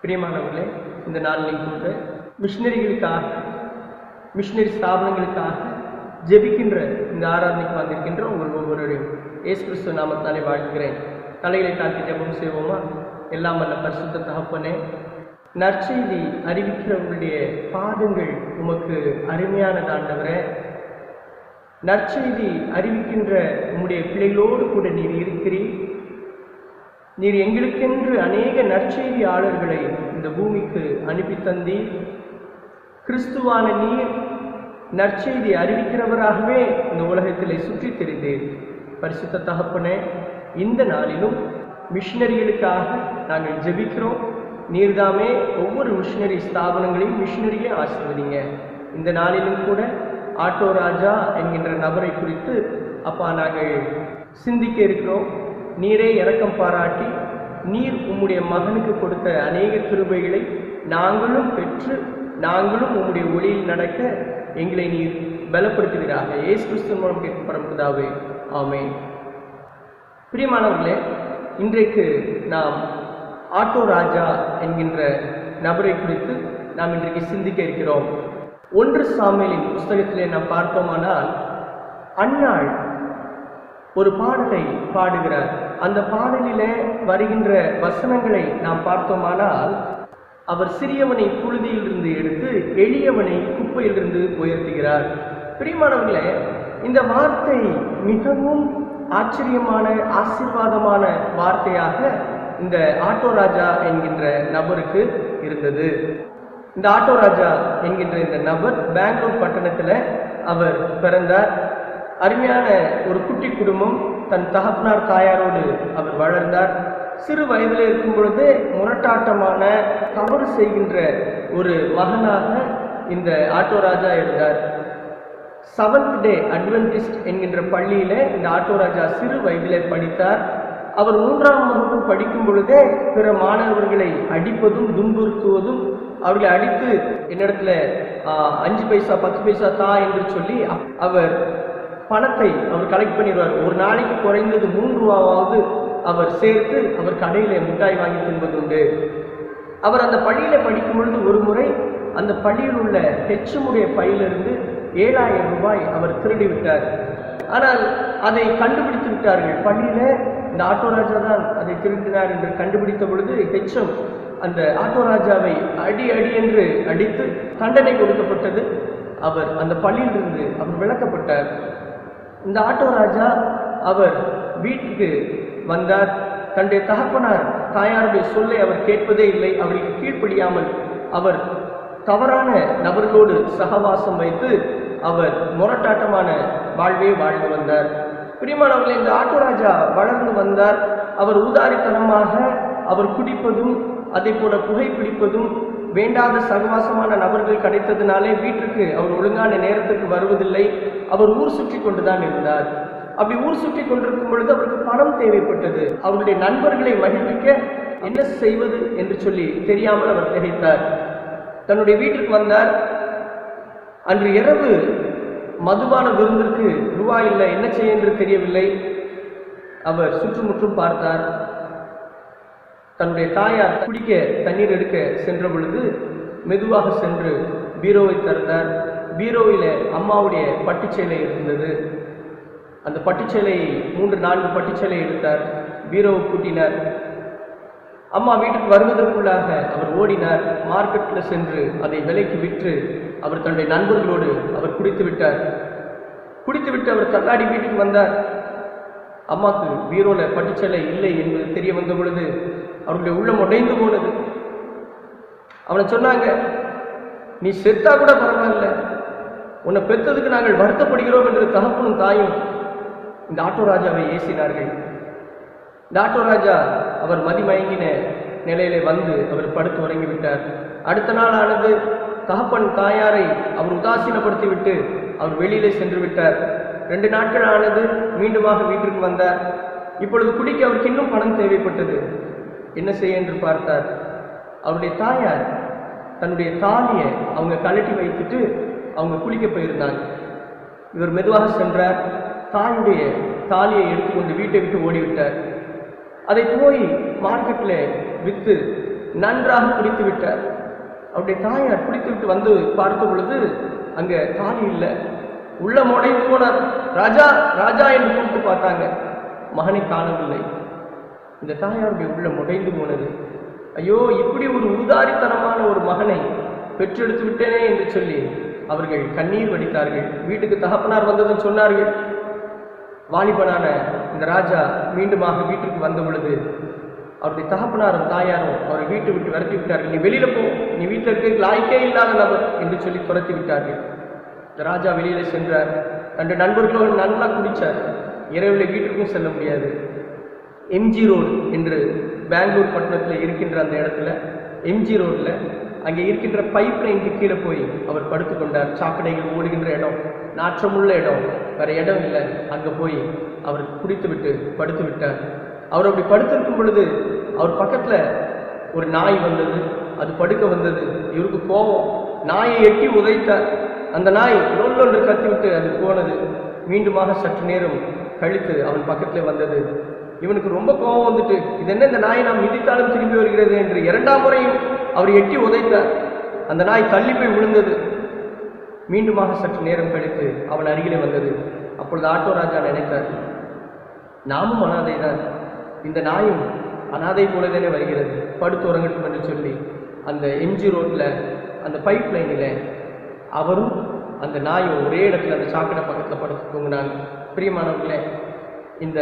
பிரியமானவர்களே, இந்த நாளில் கூட மிஷினரிகளுக்காக, மிஷினரி ஸ்தாபனங்களுக்காக ஜெபிக்கின்ற இந்த ஆராதனைக்கு வந்திருக்கின்ற உங்கள் ஒவ்வொருவரையும் இயேசு கிறிஸ்துவ நாமத்தாலே வாழ்கிறேன். தலைகளை தாக்கி ஜெபம் செய்வோமா? எல்லாம் வல்ல பரிசுத்த தகப்பனே, நற்செய்தி அறிவிக்கிறவர்களுடைய பாதங்கள் உமக்கு அருமையானதாண்டவரே. நற்செய்தி அறிவிக்கின்ற உம்முடைய பிள்ளைகளோடு கூட நீர் இருக்கிறீர். நீர் எங்களுக்கென்று அநேக நற்செய்தியாளர்களை இந்த பூமிக்கு அனுப்பி தந்தீர். கிறிஸ்துவான நீர் நற்செய்தி அறிவிக்கிறவராகவே இந்த உலகத்திலே சுற்றித் திரிந்தீர். பரிசுத்த தகப்பனே, இந்த நாளிலும் மிஷினரிகளுக்காக நாங்கள் ஜெபிக்கிறோம். நீர்தாமே ஒவ்வொரு மிஷினரி ஸ்தாபனங்களையும் மிஷினரியே ஆசீர்வதிங்க. இந்த நாளிலும் கூட ஆட்டோ ராஜா என்கின்ற நபரை குறித்து அப்பா நாங்கள் சிந்திக்க இருக்கிறோம். நீரே இரக்கம் பாராட்டி நீர் உம்முடைய மகனுக்கு கொடுத்த அநேக கிருபைகளை நாங்களும் பெற்று நாங்களும் உம்முடைய ஒளியில் நடக்க எங்களை நீர் பலப்படுத்துவீராக. இயேசு கிறிஸ்துவின் மூலம் கேட்கும் பரமபிதாவே, ஆமென். பிரியமானவர்களே, இன்றைக்கு நாம் ஆட்டோ ராஜா என்கின்ற நபரை குறித்து நாம் இன்றைக்கு சிந்திக்க இருக்கிறோம். 1 சாமுவேலின் புஸ்தகத்திலே நாம் பார்த்தோமானால் அன்னாள் ஒரு பாடலை பாடுகிறார். அந்த பாடலிலே வருகின்ற வசனங்களை நாம் பார்த்தோமானால் அவர் சிறியவனை புழுதியிலிருந்து எடுத்து எளியவனை குப்பையிலிருந்து உயர்த்துகிறார். பிரியமானவர்களே, இந்த வார்த்தை மிகவும் ஆச்சரியமான ஆசீர்வாதமான வார்த்தையாக இந்த ஆட்டோ ராஜா என்கின்ற நபருக்கு இருந்தது. இந்த ஆட்டோ ராஜா என்கின்ற இந்த நபர் பெங்களூர் பட்டணத்தில் அவர் பிறந்தார். அருமையான ஒரு குட்டி குடும்பம். தன் தகப்பனார் தாயாரோடு அவர் வளர்ந்தார். சிறு வயதில் இருக்கும் பொழுது முரட்டாட்டமான தவறு செய்கின்ற ஒரு மகனாக இந்த ஆட்டோ ராஜா இருந்தார். செவன்த் டே அட்வென்டிஸ்ட் என்கின்ற பள்ளியில இந்த ஆட்டோ ராஜா சிறு வயதிலே படித்தார். அவர் 3ஆம் வகுப்பு படிக்கும் பொழுதே பிற மாணவர்களை அடிப்பதும் துன்புறுத்துவதும், அவர்களை அடித்து என்னிடத்துல 5 பைசா 10 பைசா தா என்று சொல்லி அவர் பணத்தை அவர் கலெக்ட் பண்ணிடுவார். ஒரு நாளைக்கு குறைந்தது 3 ரூபாவது அவர் சேர்த்து அவர் கடையில மிட்டாய் வாங்கி தின்பதுண்டு. அவர் அந்த பள்ளியில படிக்கும் பொழுது ஒரு முறை அந்த பள்ளியில் உள்ள ஹெச்எம்முடைய பையிலிருந்து 7000 ரூபாய் அவர் திருடி விட்டார். ஆனால் அதை கண்டுபிடித்து விட்டார்கள். பள்ளியில இந்த ஆட்டோ ராஜா தான் அதை திருடினார் என்று கண்டுபிடித்த பொழுது ஹெச்எம் அந்த ஆட்டோ ராஜாவை அடி அடி என்று அடித்து தண்டனை கொடுக்கப்பட்டது. அவர் அந்த பள்ளியிலிருந்து அவர் விலக்கப்பட்டார். இந்த ஆட்டோ ராஜா அவர் வீட்டுக்கு வந்தார். தன்னுடைய தகப்பனார் தாயாருடைய சொல்லை அவர் கேட்பதே இல்லை. அவருக்கு கீழ்ப்படியாமல் அவர் தவறான நபர்களோடு சகவாசம் வைத்து அவர் முரட்டாட்டமான வாழ்வே வாழ்ந்து வந்தார். பிரியமானவர்களே, இந்த ஆட்டோ ராஜா வளர்ந்து வந்தார். அவர் ஊதாரித்தனமாக அவர் குடிப்பதும் அதை போல புகைப்பிடிப்பதும், வேண்டாத சகவாசமான நபர்கள் கிடைத்ததினாலே வீட்டிற்கு அவர் ஒழுங்கான நேரத்துக்கு வருவதில்லை. அவர் ஊர் சுற்றி கொண்டுதான் இருந்தார். அப்படி ஊர் சுற்றி கொண்டிருக்கும் பொழுது அவருக்கு பணம் தேவைப்பட்டது. அவருடைய நண்பர்களை மகிழ்விக்க என்ன செய்வது என்று சொல்லி தெரியாமல் அவர் திகைத்தார். தன்னுடைய வீட்டிற்கு வந்தார். அன்று இரவு மதுபான விருந்திற்கு ரூபாய் இல்லை, என்ன செய்ய என்று தெரியவில்லை. அவர் சுற்றுமுற்றும் பார்த்தார். தன்னுடைய தாயார் குடிக்க தண்ணீர் எடுக்க சென்ற பொழுது மெதுவாக சென்று பீரோவை திறந்தார். பீரோவில அம்மாவுடைய பட்டுச்சேலை இருந்தது. அந்த பட்டுச்சேலையை 3-4 பட்டுச்சேலை எடுத்தார். பீரோவை கூட்டினார். அம்மா வீட்டுக்கு வருவதற்குள்ளாக அவர் ஓடினார். மார்க்கெட்டில் சென்று அதை விலைக்கு விற்று அவர் தன்னுடைய நண்பர்களோடு அவர் குடித்து விட்டார். குடித்துவிட்டு அவர் தள்ளாடி வீட்டுக்கு வந்தார். அம்மாவுக்கு பீரோல பட்டுச்சேலை இல்லை என்பது தெரிய வந்த பொழுது அவருடைய உள்ளம் உடைந்து போனது. அவனை சொன்னாங்க, நீ செத்தா கூட பரவாயில்ல, உன்னை பெற்றதுக்கு நாங்கள் வருத்தப்படுகிறோம் என்று தகப்பனும் தாயும் இந்த ஆட்டோ ராஜாவை ஏசினார்கள். இந்த ஆட்டோ ராஜா அவர் மதிமயங்கின நிலையிலே வந்து அவர் படுத்து உறங்கிவிட்டார். அடுத்த நாள் ஆனது. தகப்பன் தாயாரை அவர் உதாசீனப்படுத்திவிட்டு அவர் வெளியிலே சென்று விட்டார். 2 நாட்கள் ஆனது. மீண்டுமாக வீட்டிற்கு வந்தார். இப்பொழுது குடிக்க அவருக்கு இன்னும் பணம் தேவைப்பட்டது. என்ன செய்ய என்று பார்த்தார். அவருடைய தாயார் தன்னுடைய தாலியை அவங்க கழட்டி வைத்துட்டு அவங்க குளிக்க போயிருந்தாங்க. இவர் மெதுவாக சென்றார். தாயுடைய தாலியை எடுத்துக்கொண்டு வீட்டை விட்டு ஓடிவிட்டார். அதை போய் மார்க்கெட்டில் விற்று நன்றாக குடித்து விட்டார். அவருடைய தாயார் குடித்து விட்டு வந்து பார்த்த பொழுது அங்கே தாலி இல்லை. உள்ள உடைந்து போனார். ராஜா ராஜா என்று கூப்பிட்டு பார்த்தாங்க. மகனை காணவில்லை. இந்த தாயாருடைய உள்ள உடைந்து போனது. ஐயோ, இப்படி ஒரு ஊதாரித்தனமான ஒரு மகனை பெற்றெடுத்து விட்டேனே என்று சொல்லி அவர்கள் கண்ணீர் வடித்தார்கள். வீட்டுக்கு தகப்பனார் வந்ததும் சொன்னார்கள். வாலிபனான இந்த ராஜா மீண்டுமாக வீட்டுக்கு வந்த பொழுது அவருடைய தகப்பனாரும் தாயாரும் அவரை வீட்டை விட்டு விரட்டி விட்டார்கள். நீ வெளியில போ, நீ வீட்டில் இருக்க லாய்க்கே இல்லாத நபர் என்று சொல்லி துரத்தி விட்டார்கள். இந்த ராஜா வெளியில சென்றார். தன்னுடைய நண்பர்களோடு நல்லா குடிச்சார். இரவில் வீட்டுக்கும் செல்ல முடியாது. எம்ஜி ரோடு என்று பெங்களூர் பட்டணத்தில் இருக்கின்ற அந்த இடத்துல எம்ஜி ரோடில் அங்கே இருக்கின்ற பைப் லைனுக்கு கீழே போய் அவர் படுத்துக்கொண்டார். சாக்கடைகள் ஓடுகின்ற இடம், நாற்றமுள்ள இடம், வேற இடம் இல்லை. அங்கே போய் அவர் குடித்து விட்டு படுத்து விட்டார். அவர் அப்படி படுத்திருக்கும் பொழுது அவர் பக்கத்தில் ஒரு நாய் வந்தது. அது படுக்க வந்தது. இவருக்கு கோபம். நாயை எட்டி உதைத்தார். அந்த நாய் நொல்லொன்று கத்திவிட்டு அது போனது. மீண்டுமாக சற்று நேரம் கழித்து அவன் பக்கத்தில் வந்தது. இவனுக்கு ரொம்ப கோபம் வந்துட்டு, இது என்ன இந்த நாயை நாம் மிதித்தாலும் திரும்பி வருகிறது என்று 2ஆம் முறையும் அவர் எட்டி உதைத்தார். அந்த நாய் தள்ளி போய் விழுந்தது. மீண்டுமாக சற்று நேரம் கழித்து அவன் அருகிலே வந்தது. அப்பொழுது ஆட்டோ ராஜா நினைத்தார், நாமும் அனாதை தான், இந்த நாயும் அனாதை போலதானே வருகிறது, படுத்து உறங்கட்டும் என்று சொல்லி அந்த எம்ஜி ரோட்டில் அந்த பைப் லைனில் அவரும் அந்த நாயும் ஒரே இடத்துல அந்த சாக்கடை பக்கத்தில் படுத்து தூங்கினாங்க. பிரியமானவர்களே, இந்த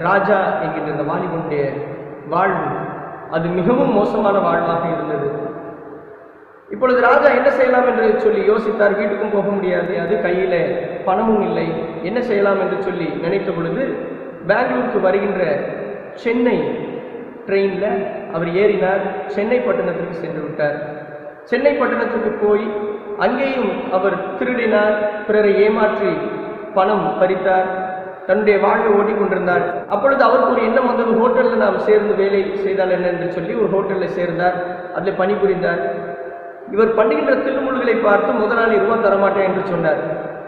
ராஜா என்கின்ற இந்த வாலிபனுடைய வாழ்வு அது மிகவும் மோசமான வாழ்வாக இருந்தது. இப்பொழுது ராஜா என்ன செய்யலாம் என்று சொல்லி யோசித்தார். வீட்டுக்கும் போக முடியாது, அது கையில பணமும் இல்லை. என்ன செய்யலாம் என்று சொல்லி நினைத்த பொழுது பெங்களூருக்கு வருகின்ற சென்னை ட்ரெயினில் அவர் ஏறினார். சென்னை பட்டணத்திற்கு சென்று விட்டார். சென்னை பட்டணத்துக்கு போய் அங்கேயும் அவர் திருடினார், பிறரை ஏமாற்றி பணம் பறித்தார், தன்னுடைய வாழ்வை ஓட்டிக்கொண்டிருந்தார். அப்பொழுது அவருக்கு ஒரு எண்ணம் வந்தது, ஹோட்டலில் நாம் சேர்ந்து வேலை செய்தால் என்ன என்று சொல்லி ஒரு ஹோட்டலில் சேர்ந்தார். அதில் பணிபுரிந்தார். இவர் பண்ணுகின்ற திருமுழுகளை பார்த்து முதலாளி ரூபா தரமாட்டேன் என்று சொன்னார்.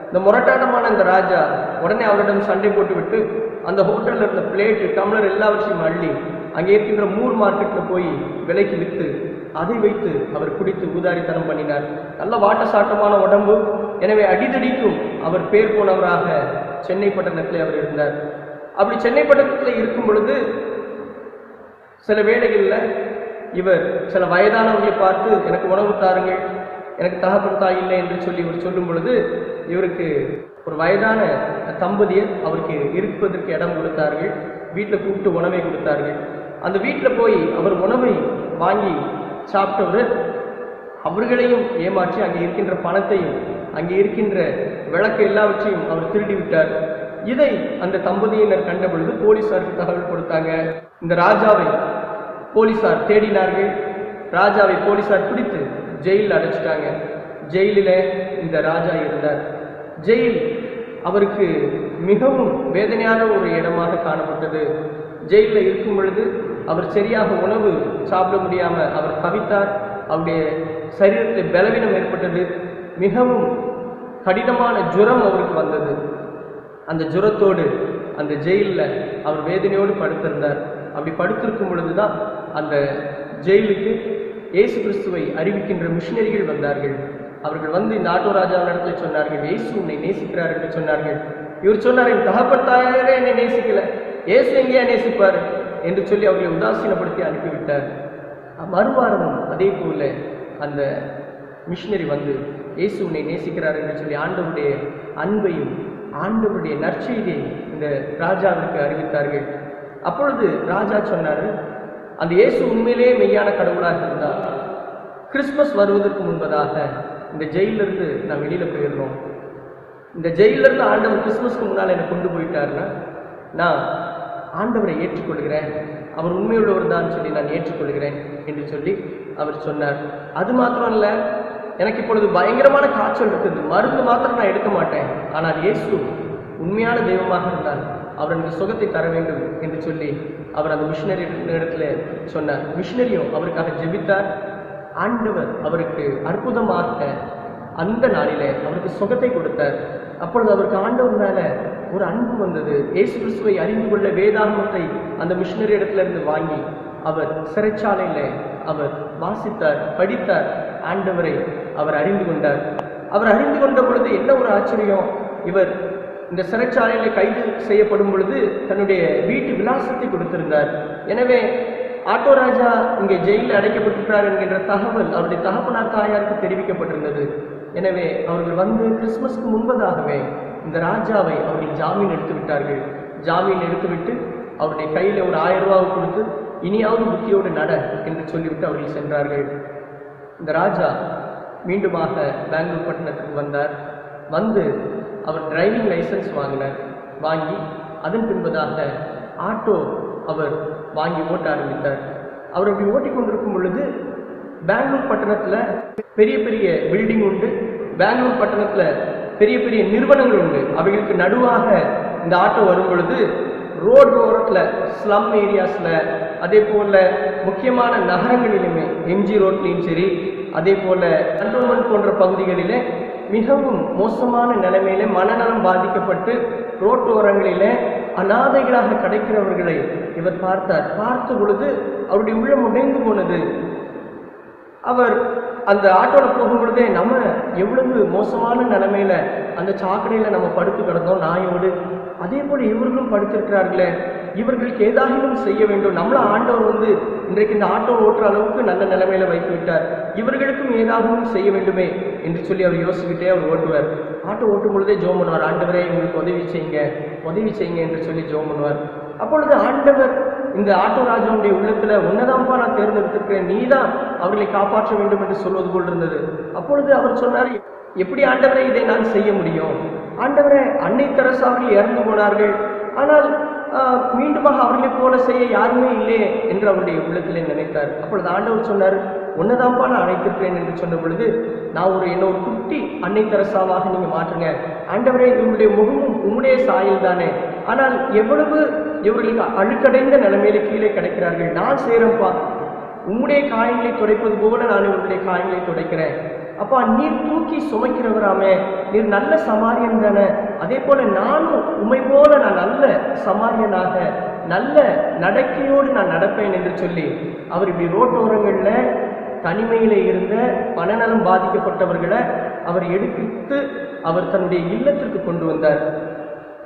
இந்த முரட்டாட்டமான இந்த ராஜா உடனே அவரிடம் சண்டை போட்டுவிட்டு அந்த ஹோட்டலில் இருந்த பிளேட்டு, டம்ளர் எல்லாவற்றையும் அள்ளி அங்கே இருக்கின்ற மூர் மார்க்கெட்டில் போய் விலைக்கு விற்று அதை வைத்து அவர் குடித்து ஊதாரித்தனம் பண்ணினார். நல்ல வாட்ட சாட்டமான உடம்பு. எனவே அடிதடிக்கும் அவர் பேர் போனவராக சென்னை பட்டணத்தில் அவர் இருந்தார். அப்படி சென்னை பட்டணத்தில் இருக்கும் பொழுது சில வேளைகளில் இவர் சில வயதானவர்களை பார்த்து எனக்கு உணவு தாருங்கள், எனக்கு தகப்பன் தாய் இல்லை என்று சொல்லி இவர் சொல்லும் பொழுது இவருக்கு ஒரு வயதான தம்பதியர் அவருக்கு இருப்பதற்கு இடம் கொடுத்தார்கள். வீட்டில் கூப்பிட்டு உணவை கொடுத்தார்கள். அந்த வீட்டில் போய் அவர் உணவை வாங்கி சாப்பிட்டவர் அவர்களையும் ஏமாற்றி அங்கே இருக்கின்ற பணத்தையும் அங்கே இருக்கின்ற விளக்கு எல்லாவற்றையும் அவர் திருடி விட்டார். இதை அந்த தம்பதியினர் கண்ட பொழுது போலீசாருக்கு தகவல் கொடுத்தாங்க. இந்த ராஜாவை போலீசார் தேடினார்கள். ராஜாவை போலீசார் பிடித்து ஜெயிலில் அடைச்சிட்டாங்க. ஜெயிலில் இந்த ராஜா இருந்தார். ஜெயில் அவருக்கு மிகவும் வேதனையான ஒரு இடமாக காணப்பட்டது. ஜெயிலில் இருக்கும் பொழுது அவர் சரியாக உணவு சாப்பிட முடியாமல் அவர் தவித்தார். அவருடைய சரீரத்தில் பலவீனம் ஏற்பட்டது. மிகவும் கடினமான ஜுரம் அவருக்கு வந்தது. அந்த ஜுரத்தோடு அந்த ஜெயிலில் அவர் வேதனையோடு படுத்திருந்தார். அப்படி படுத்திருக்கும் பொழுதுதான் அந்த ஜெயிலுக்கு இயேசு கிறிஸ்துவை அறிவிக்கின்ற மிஷினரிகள் வந்தார்கள். அவர்கள் வந்து இந்த ஆட்டோ ராஜாவின் இடத்துல சொன்னார்கள், இயேசு உன்னை நேசிக்கிறார் என்று சொன்னார்கள். இவர் சொன்னார், என் தகப்பன் தாயாரே என்னை நேசிக்கல, இயேசு எங்கேயா நேசிப்பார் என்று சொல்லி அவர்களை உதாசீனப்படுத்தி அனுப்பிவிட்டார். மறுவாரமும் அதே போல அந்த மிஷினரி வந்து இயேசு உன்னை நேசிக்கிறார் என்று சொல்லி ஆண்டவருடைய அன்பையும் ஆண்டவருடைய நற்செய்தியை இந்த ராஜாவிற்கு அறிவித்தார்கள். அப்பொழுது ராஜா சொன்னார், அந்த இயேசு உண்மையிலேயே மெய்யான கடவுளாக இருந்தார், கிறிஸ்துமஸ் வருவதற்கு முன்பதாக இந்த ஜெயிலிருந்து நான் வெளியில் போயிடுறோம். இந்த ஜெயிலிருந்து ஆண்டவர் கிறிஸ்துமஸ்க்கு முன்னால் என்னை கொண்டு போயிட்டாருன்னா நான் ஆண்டவரை ஏற்றுக்கொள்கிறேன், அவர் உண்மையுள்ளவர் தான் சொல்லி நான் ஏற்றுக்கொள்கிறேன் என்று சொல்லி அவர் சொன்னார். அது மாத்திரம் இல்லை, எனக்கு இப்பொழுது பயங்கரமான காய்ச்சல் இருக்குது, மருந்து மாத்திரம் நான் எடுக்க மாட்டேன், ஆனால் இயேசு உண்மையான தெய்வமாக இருந்தால் அவர் எனக்கு சுகத்தை தர வேண்டும் என்று சொல்லி அவர் அந்த மிஷினரி இடத்துல சொன்னார். மிஷினரியும் அவருக்காக ஜெபித்தார். ஆண்டவர் அவருக்கு அற்புதமாக அந்த நாளிலே அவருக்கு சுகத்தை கொடுத்தார். அப்பொழுது அவருக்கு ஆண்டவர் மேல ஒரு அன்பு வந்தது. இயேசு கிறிஸ்துவை அறிந்து கொள்ள வேதாகமத்தை அந்த மிஷினரி இடத்துல இருந்து வாங்கி அவர் சிறைச்சாலையில அவர் வாசித்தார், படித்தார். ஆண்டவரை அவர் அறிந்து கொண்டார். அவர் அறிந்து கொண்ட பொழுது என்ன ஒரு ஆச்சரியம், இவர் இந்த சிறைச்சாலையில கைது செய்யப்படும் பொழுது தன்னுடைய வீட்டு விலாசத்தை கொடுத்திருந்தார். எனவே ஆட்டோ ராஜா இங்கே ஜெயிலில் அடைக்கப்பட்டிருக்கிறார் என்கின்ற தகவல் அவருடைய தகப்பனார் தாயாருக்கு தெரிவிக்கப்பட்டிருந்தது. எனவே அவர்கள் வந்து கிறிஸ்துமஸ்க்கு முன்பதாகவே இந்த ராஜாவை அவர்கள் ஜாமீன் எடுத்து விட்டார்கள். ஜாமீன் எடுத்துவிட்டு அவருடைய கையில் ஒரு 1000 ரூபாவை கொடுத்து இனியாவது புத்தியோடு நட என்று சொல்லிவிட்டு அவர்கள் சென்றார்கள். இந்த ராஜா மீண்டுமாக பெங்களூர் பட்டணத்துக்கு வந்தார். வந்து அவர் டிரைவிங் லைசன்ஸ் வாங்கினார். வாங்கி அதன் பின்பதாக ஆட்டோ அவர் வாங்கி ஓட்ட ஆரம்பித்தார். அவர் அப்படி ஓட்டி கொண்டிருக்கும் பொழுது பெங்களூர் பட்டணத்தில் பெரிய பெரிய பில்டிங் உண்டு, பெங்களூர் பட்டணத்தில் பெரிய பெரிய நிறுவனங்கள் உண்டு. அவைகளுக்கு நடுவாக இந்த ஆட்டோ வரும் பொழுது ரோடு ஓரத்தில் ஸ்லம் ஏரியாஸில், அதே போல் முக்கியமான நகரங்களிலுமே எம்ஜி ரோட்லேயும் சரி, அதே போல் கண்டோன்மெண்ட் போன்ற பகுதிகளிலே மிகவும் மோசமான நிலைமையில மனநலம் பாதிக்கப்பட்டு ரோட்டு ஓரங்களிலே அநாதைகளாக கிடைக்கிறவர்களை இவர் பார்த்தார். பார்த்த பொழுது அவருடைய உள்ளம் உடைந்து போனது. அவர் அந்த ஆட்டோல போகும் பொழுதே நம்ம எவ்வளவு மோசமான நிலைமையில அந்த சாக்கடையில நம்ம படுத்து கிடந்தோம் நாயோடு, அதே போல இவர்களும் படுத்திருக்கிறார்களே, இவர்களுக்கு ஏதாகிலும் செய்ய வேண்டும், நம்மள ஆண்டவர் வந்து இன்றைக்கு இந்த ஆட்டோ ஓட்டுற அளவுக்கு நல்ல நிலைமையில வைத்து விட்டார், இவர்களுக்கும் ஏதாவது செய்ய வேண்டுமே என்று சொல்லி அவர் யோசிச்சுக்கிட்டே அவர் ஓட்டுவார். ஆட்டோ ஓட்டும் பொழுதே ஜெபம் பண்ணுவார், ஆண்டவரே இவங்களுக்கு உதவி செய்யுங்க என்று சொல்லி ஜெபம் பண்ணுவார். அப்பொழுது ஆண்டவர் இந்த ஆட்டோ ராஜாவுடைய உள்ளத்துல, உன்னதாம்பா நான் தேர்ந்தெடுத்திருக்கிறேன், நீதான் அவர்களை காப்பாற்ற வேண்டும் என்று சொல்வது போல் இருந்தது. அப்பொழுது அவர் சொன்னார், எப்படி ஆண்டவரே இதை நான் செய்ய முடியும்? ஆண்டவரே, அன்னை தெரசா அவர்கள் இறந்து போனார்கள், ஆனால் மீண்டுமாக அவர்களை போல செய்ய யாருமே இல்லையே என்று அவருடைய உள்ளத்திலே நினைத்தார். அப்பொழுது ஆண்டவர் சொன்னார், உன்னதாம்பா நான் அழைத்திருக்கிறேன் என்று சொன்ன பொழுது, நான் ஒரு குட்டி அன்னை தெரசாவாக நீங்க மாற்றுங்க. ஆண்டவரே, இவருடைய முகமும் உம்முடைய சாயல் தானே, ஆனால் எவ்வளவு இவர்களுக்கு அழுக்கடைந்த நிலைமையில கீழே கிடைக்கிறார்கள். நான் செய்யறேன்ப்பா, உம்முடைய காயங்களை துடைப்பது போல நான் இவருடைய காயங்களை துடைக்கிறேன். அப்பா, நீர் தூக்கி சுமைக்கிறவராமே, நீர் நல்ல சமாரியன் தானே, அதே போல நானும் உம்மை போல நான் நல்ல சமாரியனாக நல்ல நடக்கையோடு நான் நடப்பேன் என்று சொல்லி அவர் இப்படி ரோட்டோரங்கள்ல தனிமையில இருந்த மனநலம் பாதிக்கப்பட்டவர்களை அவர் எடுத்து அவர் தன்னுடைய இல்லத்திற்கு கொண்டு வந்தார்.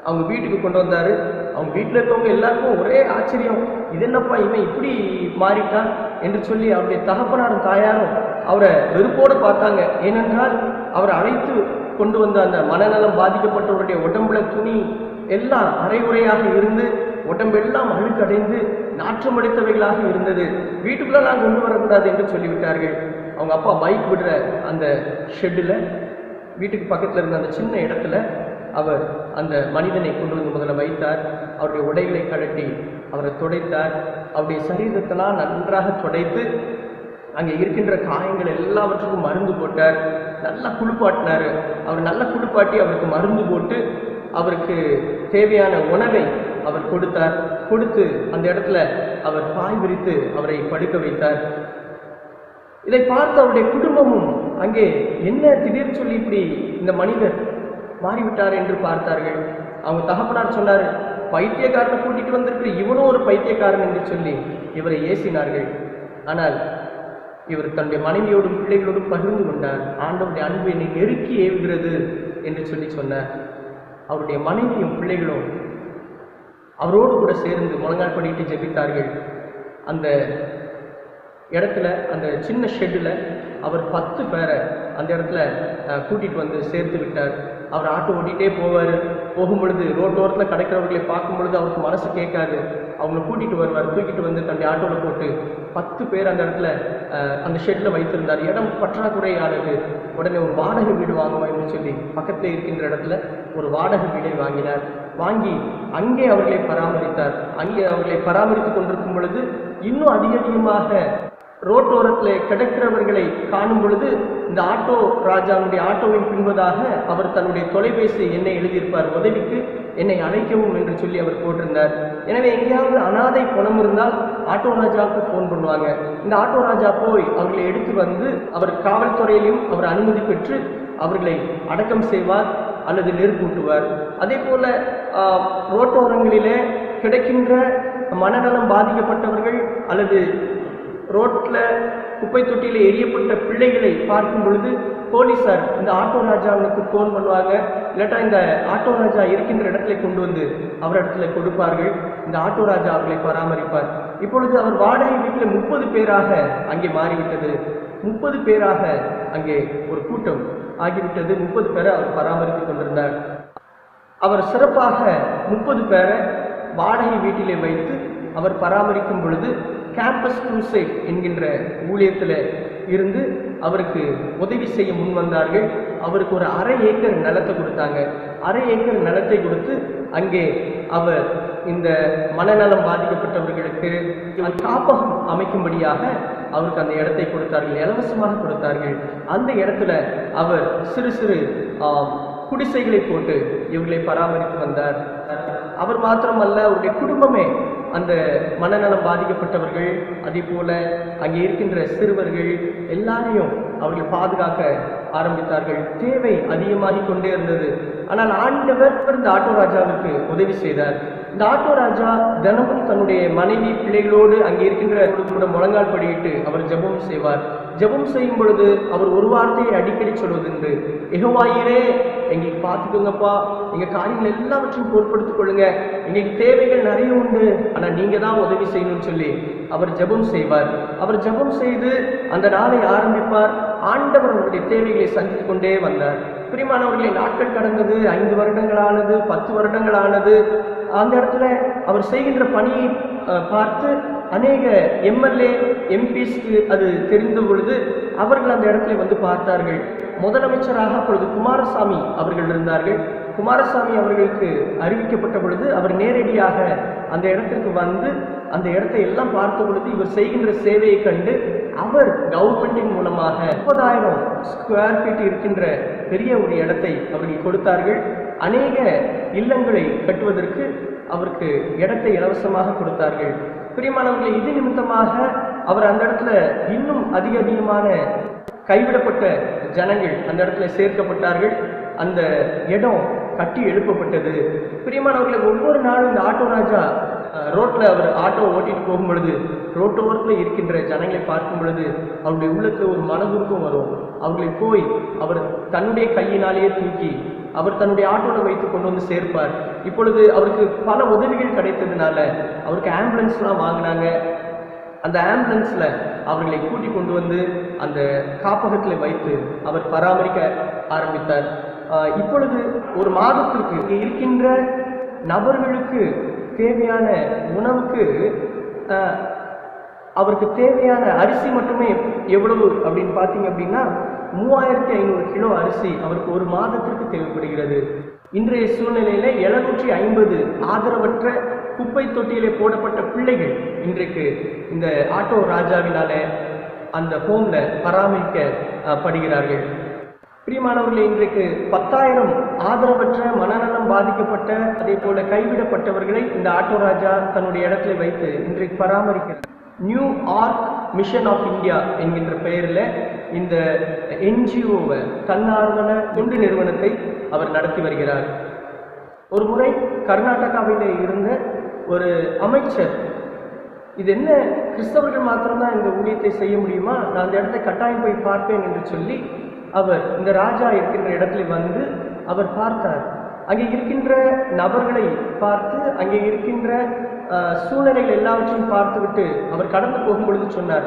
அவங்க வீட்டுக்கு கொண்டு வந்தாரு. அவங்க வீட்டில் இருக்கவங்க எல்லாருக்கும் ஒரே ஆச்சரியம், இது என்னப்பா இவன் இப்படி மாறிட்டான் என்று சொல்லி அவருடைய தகப்பனாரும் தாயாரும் அவரை வெறுப்போடு பார்த்தாங்க. ஏனென்றால் அவர் அழைத்து கொண்டு வந்த அந்த மனநலம் பாதிக்கப்பட்டவருடைய உடம்புல துணி எல்லாம் அரை உரையாக இருந்து உடம்பெல்லாம் அழுக்கடைந்து நாற்றமடைத்தவைகளாக இருந்தது. வீட்டுக்குள்ளெல்லாம் கொண்டு வரக்கூடாது என்று சொல்லிவிட்டார்கள். அவங்க அப்பா பைக் விடுற அந்த ஷெட்டில் வீட்டுக்கு பக்கத்தில் இருந்த அந்த சின்ன இடத்துல அவர் அந்த மனிதனை கொண்டு வந்து முதல்ல வைத்தார். அவருடைய உடைகளை கழட்டி அவரை துடைத்தார். அவருடைய சரீரத்தெல்லாம் நன்றாக துடைத்து அங்கே இருக்கின்ற காயங்கள் எல்லாவற்றுக்கும் மருந்து போட்டார். நல்லா குளிப்பாட்டினார். அவர் நல்லா குளிப்பாட்டி அவருக்கு மருந்து போட்டு அவருக்கு தேவையான உணவை அவர் கொடுத்தார். கொடுத்து அந்த இடத்துல அவர் பாய் விரித்து அவரை படுக்க வைத்தார். இதை பார்த்து அவருடைய குடும்பமும் அங்கே என்ன திடீர்னு சொல்லி இப்படி இந்த மனிதர் மாறிவிட்டார் என்று பார்த்தார்கள். அவங்க தகப்பனார் சொன்னார், பைத்தியக்காரனை கூட்டிட்டு வந்திருக்கிற இவனும் ஒரு பைத்தியக்காரன் என்று சொல்லி இவரை ஏசினார்கள். ஆனால் இவர் தன்னுடைய மனைவியோடும் பிள்ளைகளோடும் பகிர்ந்து கொண்டார். ஆண்டவருடைய அன்பு என்னை நெருக்கி ஏவுகிறது என்று சொல்லி சொன்னார். அவருடைய மனைவியும் பிள்ளைகளும் அவரோடு கூட சேர்ந்து முழங்கால் படிட்டு ஜெபித்தார்கள். அந்த இடத்துல அந்த சின்ன ஷெட்டில் அவர் 10 பேரை அந்த இடத்துல கூட்டிகிட்டு வந்து சேர்த்து விட்டார். அவர் ஆட்டோ ஓட்டிகிட்டே போவார். போகும் பொழுது ரோட்டோரத்தில் கிடைக்கிறவர்களை பார்க்கும் பொழுது அவருக்கு மனசு கேட்காது. அவங்களை கூட்டிகிட்டு வருவார். தூக்கிட்டு வந்து தன்னுடைய ஆட்டோவில் போட்டு 10 பேர் அந்த இடத்துல அந்த ஷெட்டில் வைத்திருந்தார். இடம் பற்றாக்குறையானது. உடனே ஒரு வாடகை வீடு வாங்குவான்னு சொல்லி பக்கத்தில் இருக்கின்ற இடத்துல ஒரு வாடகை வீடை வாங்கினார். வாங்கி அங்கே அவர்களை பராமரித்தார். அங்கே அவர்களை பராமரித்து கொண்டிருக்கும் பொழுது இன்னும் அதிகமாக ரோட்டோரத்தில் கிடக்கிறவர்களை காணும் பொழுது இந்த ஆட்டோ ராஜாவுடைய ஆட்டோவின் பின்பதாக அவர் தன்னுடைய தொலைபேசி எண்ணை எழுதியிருப்பார். உதவிக்கு என்னை அழைக்கவும் என்று சொல்லி அவர் போட்டிருந்தார். எனவே எங்கேயாவது அனாதை பணம் இருந்தால் ஆட்டோ ராஜாவுக்கு ஃபோன் பண்ணுவாங்க. இந்த ஆட்டோ ராஜா போய் அவர்களை எடுத்து வந்து அவர் காவல்துறையிலும் அவர் அனுமதி பெற்று அவர்களை அடக்கம் செய்வார் அல்லது நெருப்பூட்டுவார். அதே போல ரோட்டோரங்களிலே கிடைக்கின்ற மனநலம் பாதிக்கப்பட்டவர்கள் அல்லது ரோட்ல குப்பை தொட்டியில் எரியப்பட்ட பிள்ளைகளை பார்க்கும் பொழுது போலீசார் இந்த ஆட்டோ ராஜாவுக்கு ஃபோன் பண்ணுவாங்க. இல்லாட்டா இந்த ஆட்டோ ராஜா இருக்கின்ற இடத்துல கொண்டு வந்து அவரிடத்துல கொடுப்பார்கள். இந்த ஆட்டோ ராஜா அவர்களை பராமரிப்பார். இப்பொழுது அவர் வாடகை வீட்டில் 30 பேராக அங்கே மாறிவிட்டது. 30 பேராக அங்கே ஒரு கூட்டம் ஆகிவிட்டது. 30 பேரை அவர் பராமரித்துக் கொண்டிருந்தார். அவர் சிறப்பாக 30 பேரை வாடகை வீட்டிலே வைத்து அவர் பராமரிக்கும் பொழுது கேம்பஸ் க்ரூசைட் என்கின்ற ஊழியத்தில் இருந்து அவருக்கு உதவி செய்ய முன் வந்தார்கள். அவருக்கு ஒரு 1/2 ஏக்கர் நிலத்தை கொடுத்தாங்க. 1/2 ஏக்கர் நிலத்தை கொடுத்து அங்கே அவர் இந்த மனநலம் பாதிக்கப்பட்டவர்களுக்கு காப்பகம் அமைக்கும்படியாக அவருக்கு அந்த இடத்தை கொடுத்தார்கள். இலவசமாக கொடுத்தார்கள். அந்த இடத்துல அவர் சிறு சிறு குடிசைகளை போட்டு இவர்களை பராமரித்து வந்தார். அவர் மாத்திரமல்ல, அவருடைய குடும்பமே அந்த மனநலம் பாதிக்கப்பட்டவர்கள், அதே போல அங்கே இருக்கின்ற சிறுவர்கள் எல்லாரையும் அவர்கள் பாதுகாக்க ஆரம்பித்தார்கள். தேவை அதிகமாகிக் கொண்டே இருந்தது. ஆனால் ஆண்டவர் இந்த ஆட்டோ ராஜாவுக்கு உதவி செய்தார். இந்த ஆட்டோ ராஜா தினமும் தன்னுடைய மனைவி பிள்ளைகளோடு அங்கே இருக்கின்ற கூட முழங்கால் படியிட்டு அவர் ஜெபம் செய்வார். ஜெபம் செய்யும் பொழுது அவர் ஒரு வார்த்தையை அடிக்கடி சொல்வதுண்டு, யெகோவாயிரே எங்களுக்கு பார்த்துக்கோங்கப்பா, எங்க காரியங்கள் எல்லாவற்றையும் பொருட்படுத்திக் கொள்ளுங்க, எங்களுக்கு தேவைகள் நிறைய உண்டு, ஆனா நீங்க தான் உதவி செய்யணும்னு சொல்லி அவர் ஜெபம் செய்வார். அவர் ஜெபம் செய்து அந்த நாளை ஆரம்பிப்பார். ஆண்டவர் அவருடைய தேவைகளை சந்தித்து கொண்டே வந்தார். பிரியமானவர்களே, நாட்கள் கடந்தது, 5 வருடங்களானது, 10 வருடங்களானது. அந்த இடத்துல அவர் செய்கின்ற பணியை பார்த்து அநேக எம்எல்ஏ எம்பிஸ்க்கு அது தெரிந்த பொழுது அவர்கள் அந்த இடத்துல வந்து பார்த்தார்கள். முதலமைச்சராக அப்பொழுது குமாரசாமி அவர்கள் இருந்தார்கள். குமாரசாமி அவர்களுக்கு அறிவிக்கப்பட்ட பொழுது அவர் நேரடியாக அந்த இடத்திற்கு வந்து அந்த இடத்தை எல்லாம் பார்த்த பொழுது இவர் செய்கின்ற சேவையை கண்டு அவர் கவர்மெண்டின் மூலமாக 30,000 ஸ்கொயர் ஃபீட் இருக்கின்ற பெரிய ஒரு இடத்தை அவர்கள் கொடுத்தார்கள். அநேக இல்லங்களை கட்டுவதற்கு அவருக்கு இடத்தை இலவசமாக கொடுத்தார்கள். பிரியமானவர்களை, இது நிமித்தமாக அவர் அந்த இடத்துல இன்னும் அதிகமான கைவிடப்பட்ட ஜனங்கள் அந்த இடத்துல சேர்க்கப்பட்டார்கள். அந்த இடம் கட்டி எழுப்பப்பட்டது. பிரியமானவர்களை, ஒவ்வொரு நாளும் இந்த ஆட்டோ ராஜா ரோட்ல அவர் ஆட்டோ ஓட்டிட்டு போகும் பொழுது ரோட்டோரத்தில் இருக்கின்ற ஜனங்களை பார்க்கும் பொழுது அவருடைய உள்ளத்துல ஒரு மனதுருக்கம் வரும். அவர்களை போய் அவர் தன்னுடைய கையினாலேயே தூக்கி அவர் தன்னுடைய ஆட்டோவில் வைத்து கொண்டு வந்து சேர்ப்பார். இப்பொழுது அவருக்கு பல உதவிகள் கிடைத்ததுனால அவருக்கு ஆம்புலன்ஸ்லாம் வாங்கினாங்க. அந்த ஆம்புலன்ஸ்ல அவர்களை கூட்டி கொண்டு வந்து அந்த காப்பகத்தில் வைத்து அவர் பராமரிக்க ஆரம்பித்தார். இப்பொழுது ஒரு மாதத்திற்கு இருக்கின்ற நபர்களுக்கு தேவையான உணவுக்கு அவருக்கு தேவையான அரிசி மட்டுமே எவ்வளவு அப்படின்னு பார்த்தீங்க அப்படின்னா 3500 கிலோ அரிசி அவருக்கு ஒரு மாதத்திற்கு தேவைப்படுகிறது. இன்றைய சூழ்நிலையில 750 ஆதரவற்ற குப்பை தொட்டியிலே போடப்பட்ட பிள்ளைகள் இன்றைக்கு இந்த ஆட்டோ ராஜாவினால அந்த ஹோம்ல பராமரிக்கப்படுகிறார்கள். பிரியமானவர்களே, இன்றைக்கு 10,000 ஆதரவற்ற மனநலம் பாதிக்கப்பட்ட அதே போல கைவிடப்பட்டவர்களை இந்த ஆட்டோ ராஜா தன்னுடைய இடத்துல வைத்து இன்றைக்கு பராமரிக்கிறார். New ark mission of India என்கின்ற பெயரில் இந்த என்ஜிஓவை தன்னார்வல தொண்டு நிறுவனத்தை அவர் நடத்தி வருகிறார். ஒரு முறை கர்நாடகாவில் இருந்த ஒரு அமைச்சர், இது என்ன கிறிஸ்தவர்கள் மாத்திரம்தான் இந்த ஊழியத்தை செய்ய முடியுமா, நான் அந்த இடத்தை கட்டாயம் போய் பார்ப்பேன் என்று சொல்லி அவர் இந்த ராஜா இருக்கின்ற இடத்துல வந்து அவர் பார்த்தார். அங்கே இருக்கின்ற நபர்களை பார்த்து அங்கே இருக்கின்ற சூழ்நிலைகள் எல்லாவற்றையும் பார்த்துவிட்டு அவர் கடந்து போகும் பொழுது சொன்னார்,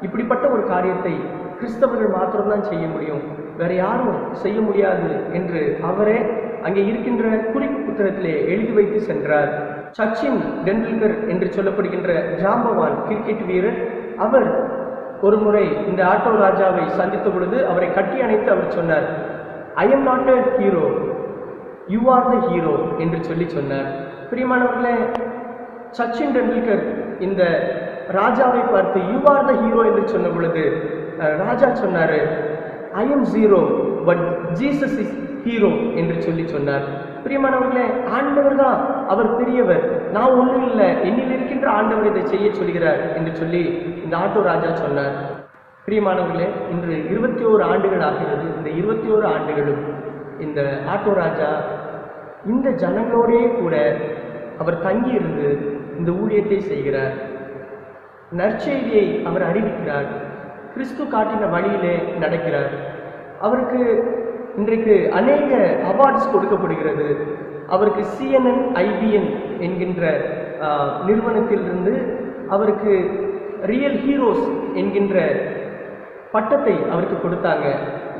இப்படிப்பட்ட ஒரு காரியத்தை கிறிஸ்தவர்கள் மாத்திரம்தான் செய்ய முடியும், வேற யாரும் செய்ய முடியாது என்று அவரே அங்கே இருக்கின்ற குறிப்பு புத்தகத்திலே எழுதி வைத்து சென்றார். சச்சின் டெண்டுல்கர் என்று சொல்லப்படுகின்ற ஜாம்பவான் கிரிக்கெட் வீரர், அவர் ஒரு முறை இந்த ஆட்டோ ராஜாவை சந்தித்த பொழுது அவரை கட்டி அணைத்து அவர் சொன்னார், I am not a hero, you are the hero என்று சொல்லி சொன்னார். பிரியமானவர்களே, சச்சின் டெண்டுல்கர் இந்த ராஜாவை பார்த்து யூ ஆர் த ஹீரோ என்று சொன்ன பொழுது ராஜா சொன்னாரு, I am zero but Jesus is hero என்று சொல்லி சொன்னார். பிரியமானவர்களே, ஆண்டவர் தான் அவர் பெரியவர், நான் ஒன்றும் இல்லை, என்னில் இருக்கின்ற ஆண்டவர் இதை செய்ய சொல்கிறார் என்று சொல்லி இந்த ஆட்டோ ராஜா சொன்னார். பிரியமானவர்களே, இன்று 21 ஆண்டுகள் ஆகிறது. இந்த 21 ஆண்டுகளும் இந்த ஆட்டோ ராஜா இந்த ஜனங்களோடே கூட அவர் தங்கியிருந்து இந்த ஊழியத்தை செய்கிறார். நற்செய்தியை அவர் அறிவிக்கிறார். கிறிஸ்து காட்டின வழியிலே நடக்கிறார். அவருக்கு இன்றைக்கு அநேக அவார்ட்ஸ் கொடுக்கப்படுகிறது. அவருக்கு CNN IBN என்கின்ற நிறுவனத்திலிருந்து அவருக்கு ரியல் ஹீரோஸ் என்கின்ற பட்டத்தை அவருக்கு கொடுத்தாங்க.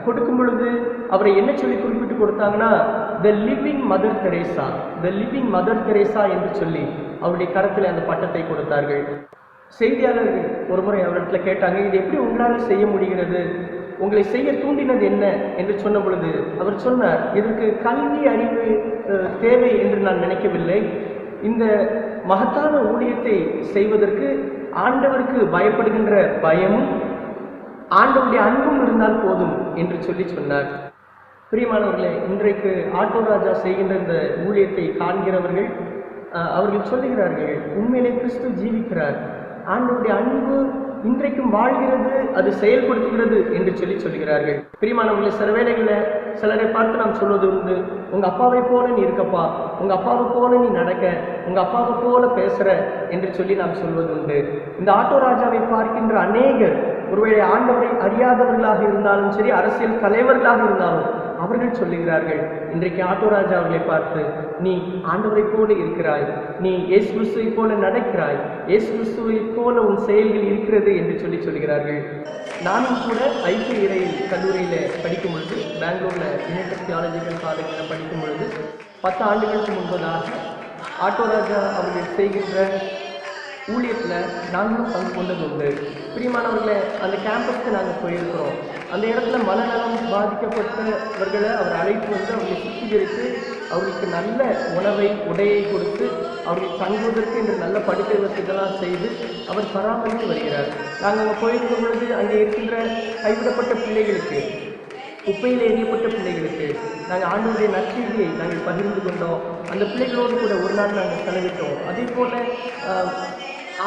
கொடுக்கும் பொழுது அவரை என்ன சொல்லி குறிப்பிட்டு கொடுத்தாங்கன்னா, the living Mother Teresa, the living Mother Teresa என்று சொல்லி அவருடைய கரத்தில் அந்த பட்டத்தை கொடுத்தார்கள். செய்தியாளர்கள் ஒரு முறை அவரிடத்துல கேட்டாங்க, இது எப்படி உங்களால் செய்ய முடிகிறது, உங்களை செய்ய தூண்டினது என்ன என்று சொன்ன பொழுது அவர் சொன்னார், இதற்கு கல்வி அறிவு தேவை என்று நான் நினைக்கவில்லை, இந்த மகத்தான ஊழியத்தை செய்வதற்கு ஆண்டவருக்கு பயப்படுகின்ற பயமும் ஆண்டவருடைய அன்பும் இருந்தால் போதும் என்று சொல்லி சொன்னார். பிரியமானவர்களே, இன்றைக்கு ஆட்டோ ராஜா செய்கின்ற இந்த ஊழியத்தை காண்கிறவர்கள் அவர்கள் சொல்லுகிறார்கள், உண்மையிலே கிறிஸ்து ஜீவிக்கிறார், ஆண்டவருடைய அன்பு இன்றைக்கும் வாழ்கிறது, அது செயல்படுத்துகிறது என்று சொல்லி சொல்கிறார்கள். பிரியமானவர்களே, சில வேளைகளில் சிலரை பார்த்து நாம் சொல்வது உண்டு, உங்க அப்பாவை போல நீ இருக்கப்பா, உங்க அப்பாவை போல நீ நடக்க, உங்க அப்பாவை போல பேசுற என்று சொல்லி நாம் சொல்வது உண்டு. இந்த ஆட்டோ ராஜாவை பார்க்கின்ற அநேகர் ஒருவேளை ஆண்டவரை அறியாதவர்களாக இருந்தாலும் சரி, அரசியல் தலைவர்களாக இருந்தாலும் அவர்கள் சொல்லுகிறார்கள், இன்றைக்கு ஆட்டோராஜா அவர்களை பார்த்து, நீ ஆண்டவரை போல இருக்கிறாய், நீ இயேசு கிறிஸ்துவை போல நடக்கிறாய், இயேசு கிறிஸ்துவை போல உன் செயல்கள் இருக்கிறது என்று சொல்லுகிறார்கள். நானும் கூட ஐக்கிய இறையில் கல்லூரியில் படிக்கும் பொழுது, பெங்களூரில் யுனைடெட் தியாலஜிக்கல் காலேஜில் படிக்கும் பொழுது 10 ஆண்டுகளுக்கு முன்பதாக ஆட்டோராஜா அவர்கள் செய்கின்ற ஊழியத்தில் நாங்களும் பங்கு கொண்டது உண்டு. பிரியமானவர்களை, அந்த கேம்பஸ்க்கு நாங்கள் போயிருக்கிறோம். அந்த இடத்துல மனநலம் பாதிக்கப்பட்டவர்களை அவர் அழைத்து வந்து அவர்களை சுத்திகரித்து அவர்களுக்கு நல்ல உணவை உடையை கொடுத்து அவர்கள் தங்குவதற்கு என்று நல்ல படுக்கை வசதிகளாம் செய்து அவர் பராமரித்து வருகிறார். நாங்கள் அங்கே போயிருக்கும் பொழுது அங்கே இருக்கின்ற கைவிடப்பட்ட பிள்ளைகளுக்கு, குப்பையில் எறியப்பட்ட பிள்ளைகளுக்கு நாங்கள் ஆண்டவருடைய நற்செய்தியை நாங்கள் பகிர்ந்து கொண்டோம். அந்த பிள்ளைகளோடு கூட ஒரு நாள் நாங்கள் செலவிட்டோம். அதே போல்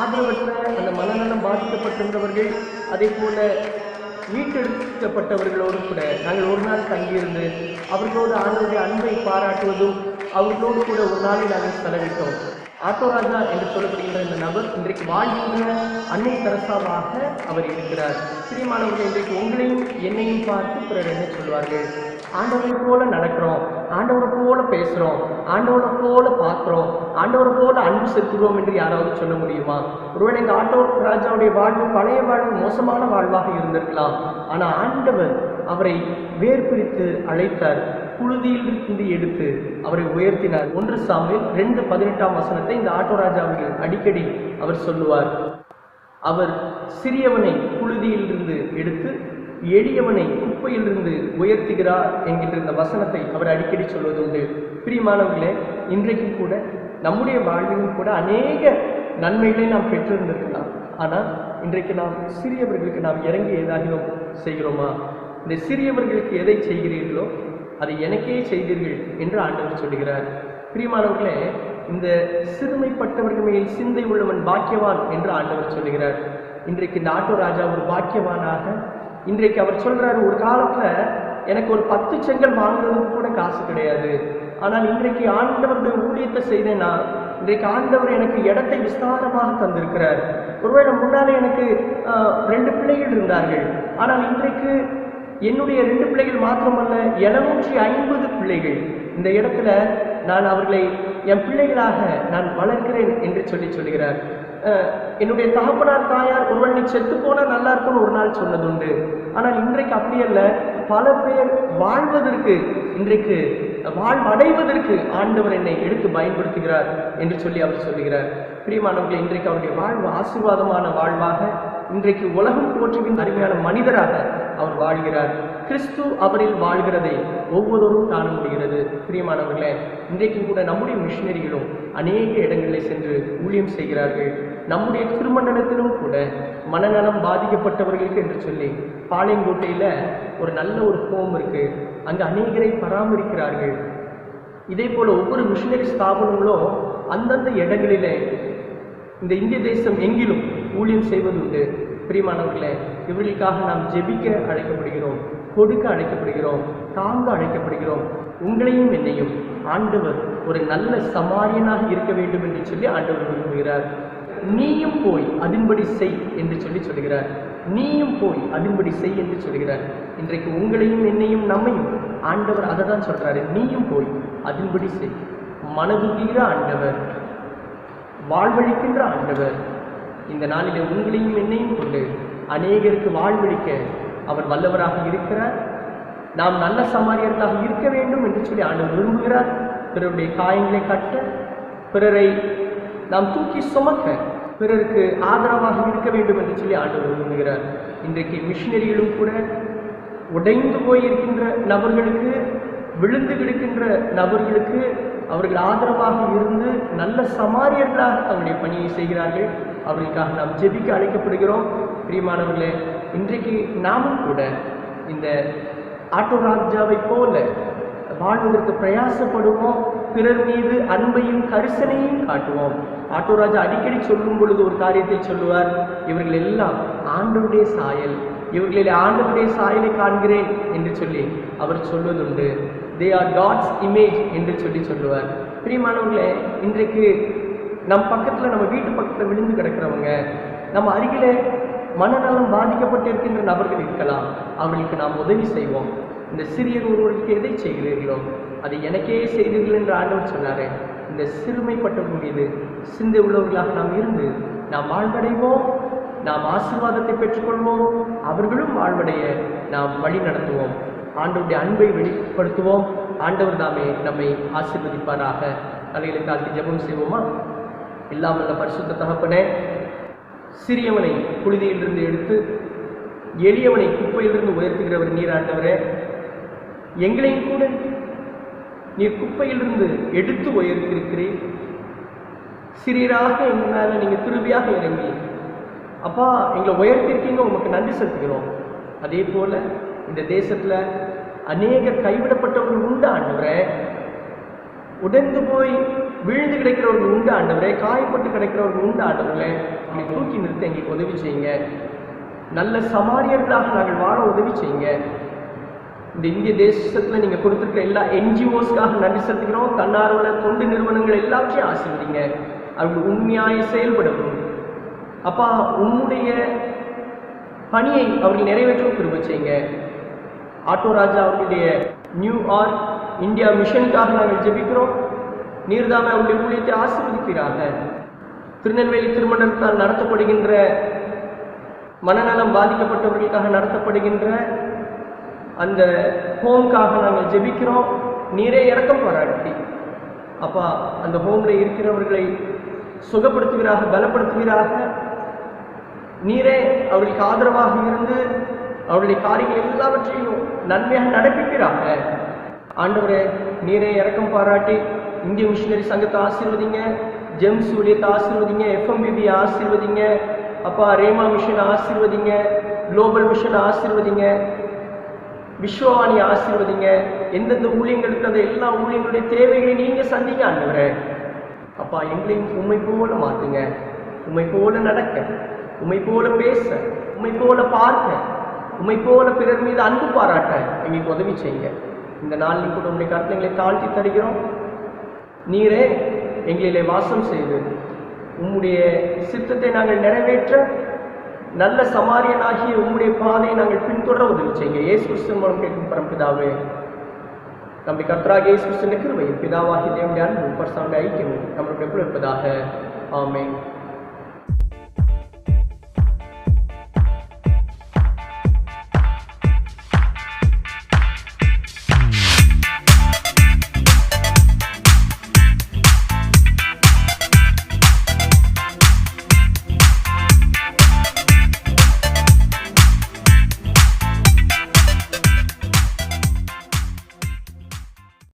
ஆதரவற்ற அந்த மனநலம் பாதிக்கப்பட்டிருந்தவர்கள், அதே போல் மீட்டெடுக்கப்பட்டவர்களோடு கூட நாங்கள் ஒரு நாள் தங்கியிருந்து அவர்களோடு ஆண்டவருடைய அன்பை பாராட்டுவதும் அவர்களோடு கூட ஒரு நாளில் நாங்கள் செலவிட்டோம். ஆட்டோராஜா என்று சொல்லப்படுகின்ற இந்த நபர் இன்றைக்கு வாழ்கின்ற அன்னை தெரசாவாக அவர் இருக்கிறார். பிரியமானவர்கள், இன்றைக்கு உங்களையும் என்னையும் பார்த்து பிறர் என்ன சொல்வார்கள்? ஆண்டவரை போல நடக்கிறோம், ஆண்டவரை போல பேசுகிறோம், ஆண்டவரை போல பார்க்குறோம், ஆண்டவரை போல அன்பு செலுத்துகிறோம் என்று யாராவது சொல்ல முடியுமா? ஒருவேளை இந்த ஆட்டோராஜாவுடைய வாழ்வு பழைய வாழ்வு மோசமான வாழ்வாக இருந்திருக்கலாம். ஆனால் ஆண்டவர் அவரை வேர் பிரித்து அழைத்தார், புழுதியில் இருந்து எடுத்து அவரை உயர்த்தினார். 1 சாமுவேல் 2:18 இந்த ஆட்டோராஜா அவர்கள் அடிக்கடி அவர் சொல்லுவார். அவர் சிறியவனை புழுதியிலிருந்து எடுத்து எளியவனை குப்பையிலிருந்து உயர்த்துகிறார் என்கின்ற இந்த வசனத்தை அவர் அடிக்கடி சொல்வதுண்டு. பிரியமானவர்களே, இன்றைக்கும் கூட நம்முடைய வாழ்விலும் கூட அநேக நன்மைகளை நாம் பெற்றிருந்திருக்கலாம். ஆனால் இன்றைக்கு நாம் சிறியவர்களுக்கு நாம் இறங்கி ஏதாகிலும் செய்கிறோமா? இந்த சிறியவர்களுக்கு எதை செய்கிறீர்களோ அதை எனக்கே செய்தீர்கள் என்று ஆண்டவர் சொல்கிறார். பிரியமானவர்களே, இந்த சிறுமைப்பட்டவர்கள் மேல் சிந்தை உள்ளவன் பாக்கியவான் என்று ஆண்டவர் சொல்கிறார். இன்றைக்கு இந்த ஆட்டோராஜா ஒரு பாக்கியவானாக, இன்றைக்கு அவர் சொல்றாரு, ஒரு காலத்துல எனக்கு ஒரு 10 செங்கல் வாங்குறதுக்கு கூட காசு கிடையாது. ஆனால் இன்றைக்கு ஆண்டவருடைய ஊழியத்தை செய்தேன்னா இன்றைக்கு ஆண்டவர் எனக்கு இடத்தை விஸ்தாரமாக தந்திருக்கிறார். ஒருவேளை முன்னாலே எனக்கு 2 பிள்ளைகள் இருந்தார்கள். ஆனால் இன்றைக்கு என்னுடைய 2 பிள்ளைகள் மாத்திரமல்ல, 750 பிள்ளைகள். இந்த இடத்துல நான் அவர்களை என் பிள்ளைகளாக நான் வளர்க்கிறேன் என்று சொல்லுகிறார். என்னுடைய தகப்பனார் தாயார் ஒருவன் நீ செத்து போனா நல்லா இருக்கும்னு ஒரு நாள் சொன்னதுண்டு. ஆனால் இன்றைக்கு அப்படி அல்ல, பல பேர் வாழ்வதற்கு, இன்றைக்கு வாழ்வடைவதற்கு ஆண்டவர் என்னை எடுத்து பயன்படுத்துகிறார் என்று அவர் சொல்லுகிறார். பிரியமானவர்கள், இன்றைக்கு அவருடைய வாழ்வு ஆசீர்வாதமான வாழ்வாக, இன்றைக்கு உலகம் போற்றுகின்ற அருமையான மனிதராக அவர் வாழ்கிறார். கிறிஸ்து அவரில் வாழ்கிறதை ஒவ்வொருவரும் காண முடிகிறது. பிரியமானவர்களே, இன்றைக்கும் கூட நம்முடைய மிஷினரிகளும் அநேக இடங்களில் சென்று ஊழியம் செய்கிறார்கள். நம்முடைய திருமண்டலத்திலும் கூட மனநலம் பாதிக்கப்பட்டவர்களுக்கு என்று சொல்லி பாளையங்கோட்டையில் ஒரு நல்ல ஒரு ஹோம் இருக்கு. அங்கு அநேகரை பராமரிக்கிறார்கள். இதே போல ஒவ்வொரு மிஷினரி ஸ்தாபனங்களும் அந்தந்த இடங்களிலே இந்த இந்திய தேசம் எங்கிலும் ஊழியம் செய்வதுண்டு. பிரியமானவர்களே, இவர்களுக்காக நாம் ஜெபிக்க அழைக்கப்படுகிறோம், கொடுக்க அழைக்கப்படுகிறோம், தாங்க அழைக்கப்படுகிறோம். உங்களையும் என்னையும் ஆண்டவர் ஒரு நல்ல சமாரியனாக இருக்க வேண்டும் என்று சொல்லி ஆண்டவர் விரும்புகிறார். நீயும் போய் அதன்படி செய் என்று சொல்லுகிறார். நீயும் போய் அதன்படி செய் என்று சொல்கிறார். இன்றைக்கு உங்களையும் என்னையும் நம்மையும் ஆண்டவர் அதை தான் சொல்றாரு. நீயும் போய் அதன்படி செய். மனதுகிற ஆண்டவர், வாழ்வழிக்கின்ற ஆண்டவர் இந்த நாளிலே உங்களையும் என்னையும் கொண்டு அநேகருக்கு வாழ்வழிக்க அவர் வல்லவராக இருக்கிறார். நாம் நல்ல சமாரியர்களாக இருக்க வேண்டும் என்று சொல்லி ஆண்டவர் விரும்புகிறார். பிறருடைய காயங்களை கட்ட, பிறரை நாம் தூக்கி சுமக்க, பிறருக்கு ஆதரவாக இருக்க வேண்டும் என்று சொல்லி ஆண்டவர் விரும்புகிறார். இன்றைக்கு மிஷினரிகளும் கூட உடைந்து போயிருக்கின்ற நபர்களுக்கு, விழுந்து கிடக்கின்ற நபர்களுக்கு அவர்கள் ஆதரவாக இருந்து நல்ல சமாரியர்களாக தங்களுடைய பணியை செய்கிறார்கள். அவர்களுக்காக நாம் ஜெபிக்க அழைக்கப்படுகிறோம். பிரியமானவர்களே, இன்றைக்கு நாமும் கூட இந்த ஆட்டோராஜாவை போல வாழ்வதற்கு பிரயாசப்படுவோம். பிறர் மீது அன்பையும் கரிசனையும் காட்டுவோம். ஆட்டோராஜா அடிக்கடி சொல்லும் பொழுது ஒரு காரியத்தை சொல்லுவார். இவர்கள் எல்லாம் ஆண்டவருடைய சாயல், இவர்களில் ஆண்டவருடைய சாயலை காண்கிறேன் என்று சொல்லி அவர் சொல்வதுண்டு. தே ஆர் காட்ஸ் இமேஜ் என்று சொல்லுவார். பிரியமானவர்களே, இன்றைக்கு நம் பக்கத்தில், நம்ம வீட்டு பக்கத்தில் விழுந்து கிடக்கிறவங்க, நம்ம அருகில் மனநலம் பாதிக்கப்பட்டிருக்கின்ற நபர்கள் இருக்கலாம். அவர்களுக்கு நாம் உதவி செய்வோம். இந்த சிறியர் ஒருவருக்கு எதை செய்கிறீர்களோ அதை எனக்கே செய்தீர்கள் என்று ஆண்டவர் சொன்னாரே. இந்த சிறுமைப்பட்டவர்கள் மீது சிந்தை உள்ளவர்களாக நாம் இருந்து நாம் வாழ்வடைவோம், நாம் ஆசீர்வாதத்தை பெற்றுக்கொள்வோம், அவர்களும் வாழ்வடைய நாம் வழி நடத்துவோம், ஆண்டவருடைய அன்பை வெளிப்படுத்துவோம். ஆண்டவர் தாமே நம்மை ஆசீர்வதிப்பாராக. தலைகளை தாழ்த்தி ஜெபம் செய்வோமா? எல்லாம் வல்ல பரிசுத்த தகப்பனே, சிறியவனை புழுதியிலிருந்து எடுத்து எளியவனை குப்பையிலிருந்து உயர்த்துகிறவர் நீர் ஆண்டவரே. எங்களையும் கூட நீர் குப்பையிலிருந்து எடுத்து உயர்த்திருக்கிறீர். சிறியராக எங்கள் மேலே நீங்கள் கிருபையாக இறங்கி அப்பா எங்களை உயர்த்திருக்கீங்க, உங்களுக்கு நன்றி செலுத்துகிறோம். அதே போல இந்த தேசத்தில் அநேக கைவிடப்பட்டவர்கள் உண்டு ஆண்டவரே, உடைந்து போய் விழுந்து கிடைக்கிறவர்கள் உண்டு ஆண்டவரே, காயப்பட்டு கிடைக்கிறவர்கள் உண்டு ஆண்டவர்களே. எங்களை தூக்கி நிறுத்த எங்களுக்கு உதவி செய்யுங்க. நல்ல சமாரியர்களாக நாங்கள் வாழ உதவி செய்யுங்க. இந்த இந்திய தேசத்தில் நீங்கள் கொடுத்துருக்கிற எல்லா NGOஸ்க்காக நன்றி செலுத்துகிறோம். தன்னார்வல தொண்டு நிறுவனங்கள் எல்லாவற்றையும் ஆசீர்வதிங்க. அவர்கள் உண்மையாய் செயல்படவும் அப்பா உம்முடைய பணியை அவர்கள் நிறைவேற்றவும் கிருபை செய்யுங்க. ஆட்டோ ராஜா அவர்களுடைய நியூயார்க் இந்தியா மிஷனுக்காக நாங்கள் ஜெபிக்கிறோம். நீர்தாமே அவருடைய ஊழியத்தை ஆசீர்வதிக்கிறாங்க. திருநெல்வேலி திருமணத்தால் நடத்தப்படுகின்ற மனநலம் பாதிக்கப்பட்டவர்களுக்காக நடத்தப்படுகின்ற அந்த ஹோம்காக நாங்கள் ஜெபிக்கிறோம். நீரே இரக்கம் பாராட்டி அப்பா அந்த ஹோம்ல இருக்கிறவர்களை சுகப்படுத்துவீராக, பலப்படுத்துவீராக. நீரே அவர்களுக்கு ஆதரவாக இருந்து அவருடைய காரியங்கள் எல்லாவற்றையும் நன்மையாக நடப்பிக்கிறாங்க. ஆண்டவரே நீரே இரக்கம் பாராட்டி இந்திய மிஷினரி சங்கத்தை ஆசீர்வதிங்க, ஜெம்ஸ் ஊழியத்தை ஆசீர்வதிங்க, FMBB ஆசீர்வதிங்க அப்பா, ரேமா மிஷன் ஆசீர்வதிங்க, குளோபல் மிஷன் ஆசீர்வதிங்க, விஸ்வவாணி ஆசீர்வதிங்க. எந்தெந்த ஊழியங்களுக்கு அந்த எல்லா ஊழியங்களுடைய தேவைகளை நீங்க சந்திங்க ஆண்டவரே. அப்பா எங்களையும் உண்மை போல மாற்றுங்க, உண்மை போல நடக்க, உண்மை போல பேச, உண்மை போல பார்க்க, உண்மை போல பிறர் மீது அன்பு பாராட்ட எங்களுக்கு உதவி செய்யுங்க. இந்த நாளில் கூட உங்களுடைய கருத்துக்களை தாழ்த்தி தருகிறோம். நீரே எங்களிலே வாசம் செய்து உம்முடைய சித்தத்தை நாங்கள் நிறைவேற்ற நல்ல சமாரியனாகிய உம்முடைய பாதையை நாங்கள் பின்தொடர உதவி செய்யுங்க. இயேசு கிறிஸ்துவின் மூலம் கேட்கும் பரம்பிதாவே, நம்முடைய கர்த்தராகிய இயேசு கிறிஸ்துவின் கிருபையும் பிதாவாகிய தேவனுடைய அன்பும் பரிசுத்த ஐக்கியமும் நம்மளுடைய இருப்பதாக. ஆமென்.